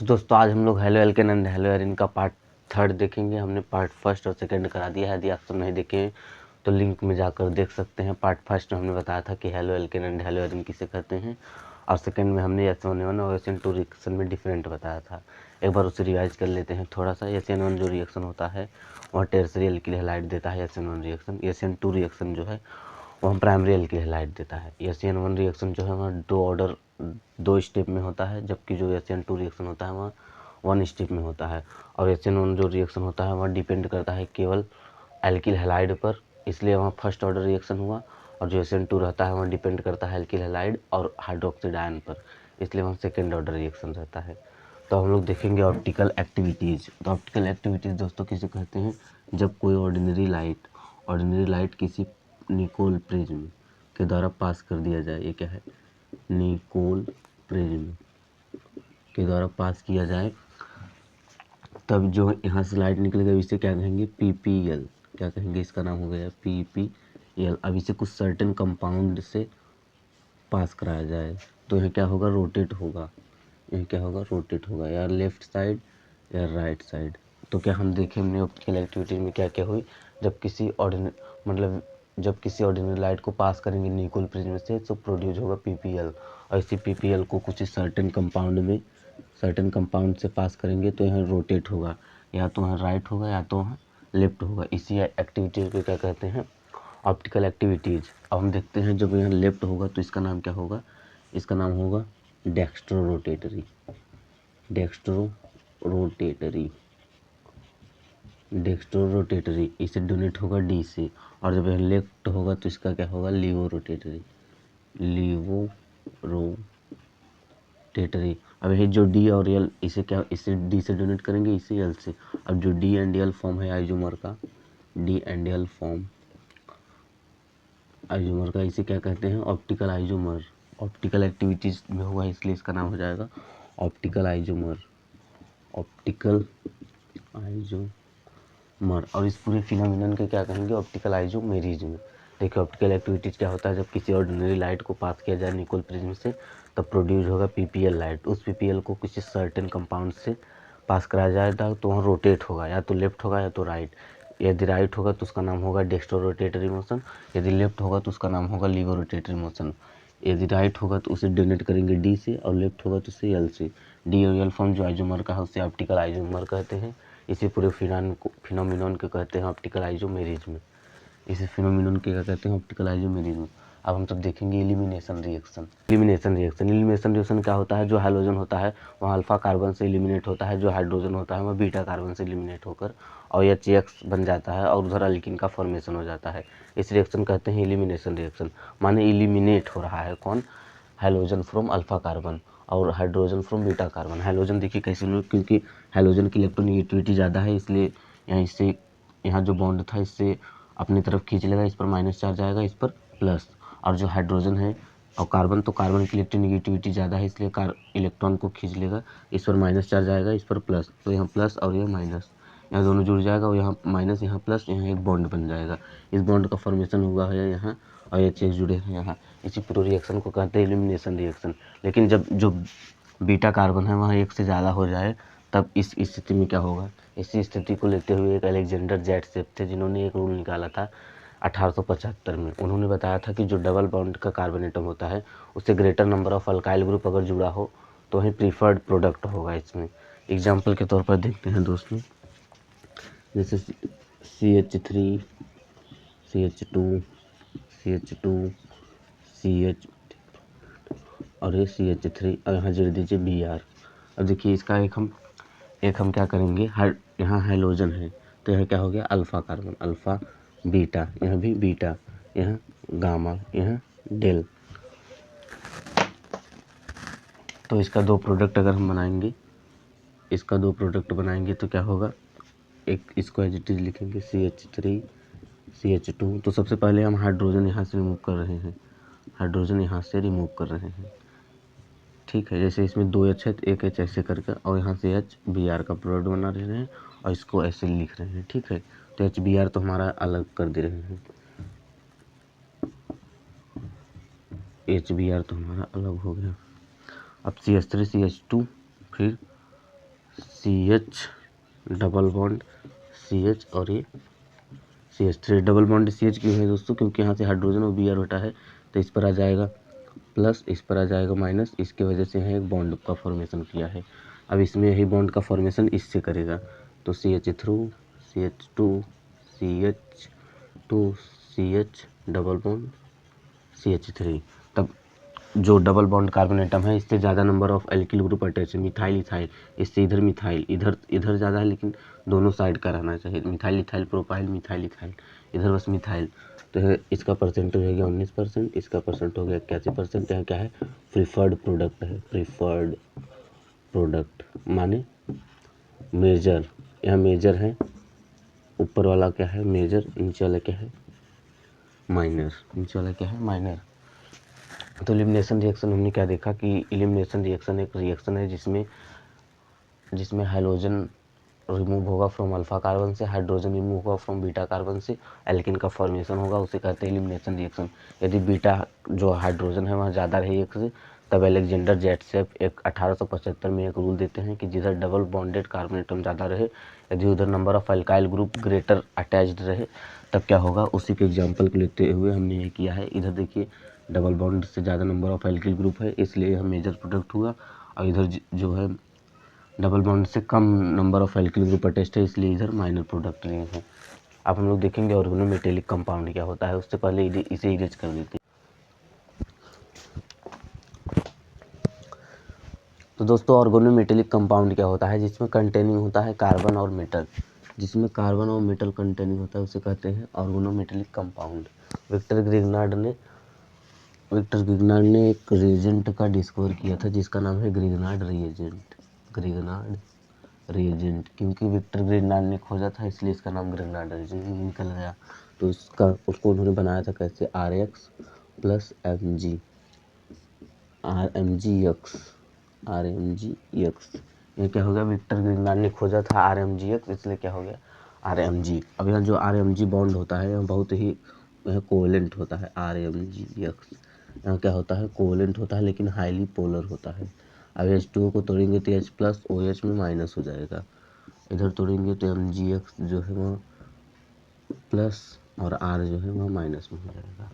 तो दोस्तों आज हम लोग halo alkane and hello Erin का पार्ट 3 देखेंगे। हमने पार्ट 1 और 2 करा दिया है। यदि आप सब नहीं देखे तो लिंक में जाकर देख सकते हैं। पार्ट 1 में हमने बताया था कि halo alkane and hello Erin किसे कहते हैं, और सेकंड में हमने SN1 और SN2 रिएक्शन में डिफरेंट बताया था। एक बार उसे रिवाइज कर लेते हैं थोड़ा सा। SN1 जो रिएक्शन होता है वह टेरशरी एल्किल हैलाइड देता है SN1 रिएक्शन। SN2 रिएक्शन जो है वो हम प्राइमरी एल्किल हैलाइड देता है। SN1 रिएक्शन जो है वह दो स्टेप में होता है, जबकि जो SN2 रिएक्शन होता है वह 1 स्टेप में होता है। और SN1 जो रिएक्शन होता है वह डिपेंड करता है केवल एल्किल हैलाइड पर, इसलिए वहाँ फर्स्ट ऑर्डर रिएक्शन हुआ। और जो SN2 रहता है वह डिपेंड करता है एल्किल हैलाइड और हाइड्रोक्साइड आयन पर, इसलिए वहाँ सेकेंड ऑर्डर रिएक्शन रहता है। तो हम लोग देखेंगे ऑप्टिकल एक्टिविटीज़। तो ऑप्टिकल एक्टिविटीज़ दोस्तों किसे कहते हैं, जब कोई ऑर्डिनरी लाइट किसी निकोल प्रिज्म के द्वारा पास कर दिया जाए। ये क्या है, निकोल प्रिज्म के द्वारा पास किया जाए, तब जो यहाँ से लाइट निकलेगा इसे क्या कहेंगे, PPL। क्या कहेंगे, इसका नाम हो गया PPL। अब इसे कुछ सर्टेन कंपाउंड से पास कराया जाए तो यह क्या होगा, रोटेट होगा। यह क्या होगा, रोटेट होगा, या लेफ्ट साइड या राइट साइड। तो क्या हम देखें हमने ऑप्टिकल एक्टिविटी में क्या क्या हुई, जब किसी ऑर्डिनरी लाइट को पास करेंगे निकोल प्रिज्म से तो प्रोड्यूस होगा PPL। और इसी PPL को कुछ सर्टेन कंपाउंड से पास करेंगे तो यहाँ रोटेट होगा, या तो वहाँ राइट होगा या तो वहाँ लेफ्ट होगा। इसी एक्टिविटीज़ को क्या कहते हैं, ऑप्टिकल एक्टिविटीज़। अब हम देखते हैं जब यहाँ लेफ्ट होगा तो इसका नाम क्या होगा, इसका नाम होगा डेक्स्ट्रो रोटेटरी। इसे डोनेट होगा D से। और जब यह लेफ्ट होगा तो इसका क्या होगा, लीवो रोटेटरी। अब ये जो D और L इसे D से डोनेट करेंगे, इसे L से। अब जो D एंड L फॉर्म है आइसोमर का, इसे क्या कहते हैं, ऑप्टिकल आइसोमर। ऑप्टिकल एक्टिविटीज में हुआ इसलिए इसका नाम हो जाएगा ऑप्टिकल आइसोमर। और इस पूरे फिनोमिनन के क्या कहेंगे, ऑप्टिकल आइसोमेरिज्म। देखिए ऑप्टिकल एक्टिविटीज क्या होता है, जब किसी ऑर्डिनरी लाइट को पास किया जाए निकोल प्रिज्म से तब प्रोड्यूस होगा PPL लाइट। उस PPL को किसी सर्टेन कंपाउंड से पास कराया जाएगा तो वहाँ रोटेट होगा, या तो लेफ्ट होगा या तो राइट। यदि राइट होगा तो उसका नाम होगा डेक्स्ट्रो रोटेटरी मोशन, यदि लेफ्ट होगा तो उसका नाम होगा लीवो रोटेटरी मोशन। यदि राइट होगा तो उसे डोनेट करेंगे D से, और लेफ्ट होगा तो उसे L से। D और L फॉर्म जो आइसोमर का है उसे ऑप्टिकल आइसोमर कहते हैं। इसी पूरे फिनोमिनन के कहते हैं ऑप्टिकल आइसोमेरिज्म। इसी फिनोमिनन के क्या कहते हैं, ऑप्टिकल आइसोमेरिज्म। अब हम सब देखेंगे एलिमिनेशन रिएक्शन क्या होता है, जो हाइड्रोजन होता है वह अल्फा कार्बन से एलिमिनेट होता है, जो हाइड्रोजन होता है वह बीटा कार्बन से एलिमिनेट होकर और HX बन जाता है और उधर अल्किन का फॉर्मेशन हो जाता है। इस रिएक्शन कहते हैं एलिमिनेशन रिएक्शन। माने एलिमिनेट हो रहा है कौन, हाइड्रोजन फ्रॉम अल्फा कार्बन और hydrogen from beta carbon. Hydrogen देखिए कैसे लोग, क्योंकि हाइड्रोजन की इलेक्ट्रोनेगेटिविटी ज़्यादा है, इसलिए यहाँ जो बॉन्ड था इससे अपनी तरफ खींच लेगा, इस पर माइनस चार्ज आएगा, इस पर प्लस। और जो हाइड्रोजन है और कार्बन, तो कार्बन की इलेक्ट्रोनेगेटिविटी ज़्यादा है इसलिए इलेक्ट्रॉन को खींच लेगा, इस पर माइनस चार्ज आएगा, इस पर प्लस। तो यहाँ प्लस और यहाँ माइनस, यहाँ दोनों जुड़ जाएगा और यहाँ माइनस यहाँ प्लस, यहाँ एक बॉन्ड बन जाएगा। इस बॉन्ड का फॉर्मेशन हुआ है यहाँ और HX जुड़े हैं यहाँ। इसी पूरे रिएक्शन को कहते हैं एलिमिनेशन रिएक्शन। लेकिन जब जो बीटा कार्बन है वहाँ एक से ज़्यादा हो जाए तब इस स्थिति में क्या होगा, इसी स्थिति को लेते हुए एक अलेक्जेंडर जैटसेप थे जिन्होंने एक रूल निकाला था 1875 में। उन्होंने बताया था कि जो डबल बॉन्ड का कार्बन एटम होता है उससे greater number of alkyl group अगर जुड़ा हो तो ही प्रीफर्ड प्रोडक्ट होगा। इसमें एग्जाम्पल के तौर पर देखते हैं दोस्तों, जैसे CH3 CH2 CH और ये CH3 और यहाँ जोड़ दीजिए Br। अब देखिए इसका एक हम क्या करेंगे, यहाँ हाइड्रोजन है तो यह क्या हो गया, अल्फा कार्बन, अल्फा बीटा, यह भी बीटा, यहाँ गामा, यहाँ डेल। तो इसका दो प्रोडक्ट अगर हम बनाएंगे, तो क्या होगा, एक इसको एज इट इज लिखेंगे CH3 CH2। तो सबसे पहले हम हाइड्रोजन यहाँ से रिमूव कर रहे हैं, ठीक है। जैसे इसमें 2 H है तो 1 H ऐसे करके, और यहाँ से H Br का प्रोडक्ट बना रहे हैं और इसको ऐसे लिख रहे हैं, ठीक है। तो H Br तो हमारा अलग कर दे रहे हैं, HBr तो हमारा अलग हो गया। अब CH3 CH2 फिर CH डबल बॉन्ड CH और ये CH3 डबल बॉन्ड CH क्यों है दोस्तों, क्योंकि यहाँ से हाइड्रोजन और Br हटा है तो इस पर आ जाएगा प्लस, इस पर आ जाएगा माइनस, इसकी वजह से यहाँ एक बॉन्ड का फॉर्मेशन किया है। अब इसमें यही बॉन्ड का फॉर्मेशन इससे करेगा तो CH3 CH2 CH2 CH double bond CH3। तब जो डबल बॉन्ड कार्बन एटम है इससे ज़्यादा number of alkyl group attach है, मिथाइल इथाइल, इससे इधर मिथाइल, इधर ज़्यादा है लेकिन दोनों साइड का रहना चाहिए, methyl ethyl propyl methyl ethyl, इधर बस मिथाइल। तो इसका परसेंटेज हो गया 19%, इसका परसेंट हो गया 81%। यहाँ क्या है, प्रीफर्ड प्रोडक्ट है, प्रीफर्ड प्रोडक्ट माने मेजर, यहाँ मेजर है, ऊपर वाला क्या है मेजर, नीचे वाला क्या है माइनर, नीचे वाला क्या है माइनर। तो एलिमिनेशन रिएक्शन हमने क्या देखा कि एलिमिनेशन रिएक्शन एक रिएक्शन है जिसमें हाइड्रोजन रिमूव होगा फ्रॉम अल्फा कार्बन से, हाइड्रोजन रिमूव होगा फ्रॉम बीटा कार्बन से, एल्किन का फॉर्मेशन होगा, उसे कहते हैं एलिमिनेशन रिएक्शन। यदि बीटा जो हाइड्रोजन है वहाँ ज़्यादा रहे एक से, तब अलेक्जेंडर जेटसेफ एक 1875 में एक रूल देते हैं कि जिधर डबल बॉन्डेड कार्बन एटम ज़्यादा रहे, यदि उधर number of alkyl group greater attached रहे तब क्या होगा, उसी के एग्जाम्पल को लेते हुए हमने ये किया है। इधर देखिए डबल बॉन्ड से ज़्यादा नंबर ऑफ एल्किल ग्रुप है इसलिए यह मेजर प्रोडक्ट हुआ, और इधर जो है डबल बॉन्ड से कम number of alkyl group attached है इसलिए इधर माइनर प्रोडक्ट लिए हैं। अब हम लोग देखेंगे ऑर्गेनोमेटेलिक कंपाउंड क्या होता है, उससे पहले इसे इरेज कर देते हैं। तो दोस्तों ऑर्गेनोमेटेलिक कंपाउंड क्या होता है, जिसमें कंटेनिंग होता है कार्बन और मेटल, जिसमें कार्बन और मेटल कंटेनिंग होता है उसे कहते हैं ऑर्गेनोमेटेलिक कंपाउंड। विक्टर ग्रिग्नार्ड ने एक रिएजेंट का डिस्कवर किया था जिसका नाम है ग्रिग्नार्ड रिएजेंट, क्योंकि विक्टर ग्रिग्नार्ड ने खोजा था इसलिए इसका नाम ग्रिग्नार्ड रिएजेंट निकल गया। तो उसको उन्होंने बनाया था कैसे, RX प्लस RMGX। ये क्या हो गया, विक्टर ग्रिग्नार्ड ने खोजा था RMGX इसलिए क्या हो गया RMG। अब यहाँ जो RMG बॉन्ड होता है यह बहुत ही कोवेलेंट होता है, RMGX यहाँ क्या होता है कोवेलेंट होता है लेकिन हाईली पोलर होता है। अब H2O को तोड़ेंगे तो H प्लस OH में माइनस हो जाएगा, इधर तोड़ेंगे तो MgX जो है वह प्लस और R जो है वह माइनस में हो जाएगा।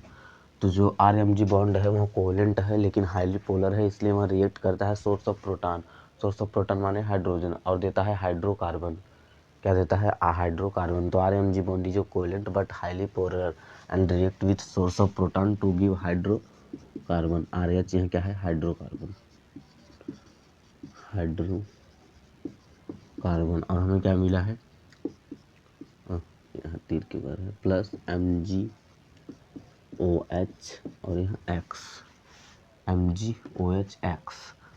तो जो RMG बॉन्ड है वह कोवेलेंट है लेकिन हाईली पोलर है इसलिए वह रिएक्ट करता है सोर्स ऑफ प्रोटॉन माने हाइड्रोजन, और देता है हाइड्रोकार्बन। क्या देता है हाइड्रोकार्बन। तो RMG bond is covalent but highly polar and react with source of proton to give hydrocarbon. RH यहाँ क्या है हाइड्रोकार्बन, और हमें क्या मिला है, यहाँ तीर के बार है प्लस MgOH और यहाँ X, MgOH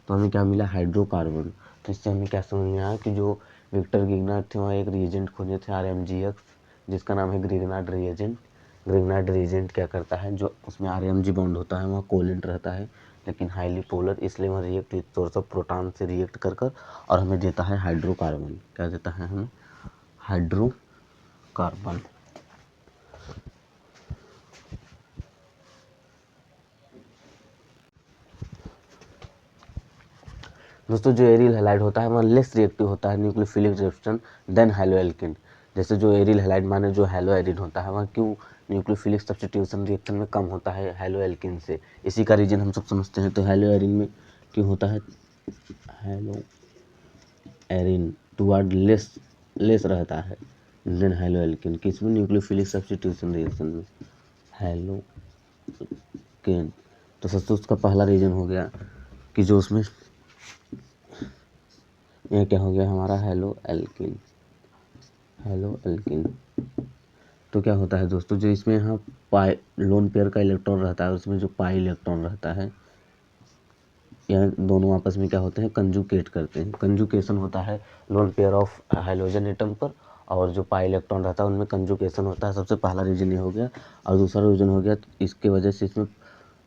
तो हमें क्या मिला हाइड्रोकार्बन। तो इससे हमें क्या समझ में आया कि जो विक्टर ग्रिग्नार्ड थे वहाँ एक रिएजेंट खोजे थे RMGX जिसका नाम है ग्रिग्नार्ड रिएजेंट क्या करता है, जो उसमें RMG बॉन्ड होता है वहाँ कोवेलेंट रहता है लेकिन हाईली पोलर, इसलिए वह react with source of proton से रिएक्ट कर और हमें देता है हाइड्रोकार्बन। क्या देता है हमें हाइड्रोकार्बन। दोस्तों जो एरिल हैलाइड होता है वह लेस रिएक्टिव होता है न्यूक्लियोफिलिक रिएक्शन देन हैलोएल्किन। जैसे जो एरिल हैलाइड माने जो हैलोएरिन होता है वह क्यों न्यूक्लियोफिलिक सब्स्टिट्यूशन रिएक्शन में कम होता है हैलोएल्किन से, इसी का रीजन हम सब समझते हैं। तो हैलोएरिन में क्यों होता है, हैलोएरिन टुवर्ड लेस रहता है देन हैलोएल्किन, किसमें न्यूक्लियोफिलिक सब्स्टिट्यूशन रिएक्शन में हैलोकेन। तो दोस्तों उसका पहला रीजन हो गया कि जो उसमें यह क्या हो गया हमारा हैलोएल्किन। तो क्या होता है दोस्तों, जो इसमें यहाँ पाई लोन पेयर का इलेक्ट्रॉन रहता है उसमें जो पाई इलेक्ट्रॉन रहता है यह दोनों आपस में क्या होते हैं कंजुकेट करते हैं। कंजुकेशन होता है lone pair of hydrogen atom पर, और जो पाई इलेक्ट्रॉन रहता है उनमें कंजुकेशन होता है। सबसे पहला रीजन ये हो गया, और दूसरा रीजन हो गया तो इसके वजह से इसमें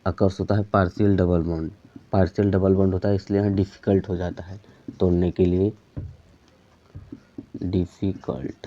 अकर्स होता है पार्शियल डबल बॉन्ड होता है इसलिए यहाँ डिफ़िकल्ट हो जाता है तोड़ने के लिए, डिफ़िकल्ट।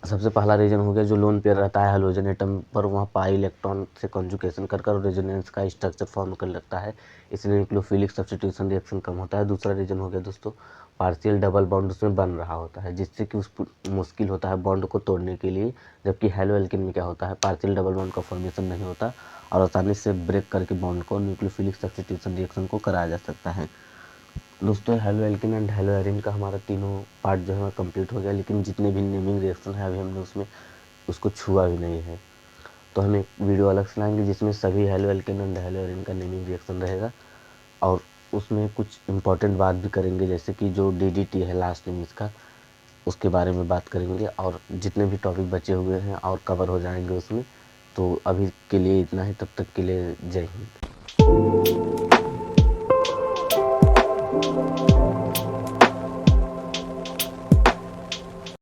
सबसे पहला रीजन हो गया जो लोन पेयर रहता है हैलोजन एटम पर, वहाँ पाई इलेक्ट्रॉन से कॉन्जुगेशन कर कर रेजोनेंस का स्ट्रक्चर फॉर्म कर लगता है, इसलिए न्यूक्लियोफिलिक सब्स्टिट्यूशन रिएक्शन कम होता है। दूसरा रीजन हो गया दोस्तों पार्शियल डबल बॉन्ड उसमें बन रहा होता है, जिससे कि उस मुश्किल होता है बॉन्ड को तोड़ने के लिए, जबकि हैलो एल्केन में क्या होता है पार्शियल डबल बॉन्ड का फॉर्मेशन नहीं होता और आसानी से ब्रेक करके बॉन्ड को न्यूक्लियोफिलिक सब्स्टिट्यूशन रिएक्शन को कराया जा सकता है। दोस्तों haloalkane and haloarene का हमारा तीनों पार्ट जो है कंप्लीट हो गया, लेकिन जितने भी नेमिंग रिएक्शन है अभी हमने उसमें उसको छुआ भी नहीं है, तो हम एक वीडियो अलग से लाएंगे जिसमें सभी haloalkane and haloarene का नेमिंग रिएक्शन रहेगा और उसमें कुछ इंपॉर्टेंट बात भी करेंगे, जैसे कि जो DDT है लास्ट में इसका, उसके बारे में बात करेंगे और जितने भी टॉपिक बचे हुए हैं और कवर हो जाएंगे उसमें। तो अभी के लिए इतना ही, तब तक के लिए जय हिंद।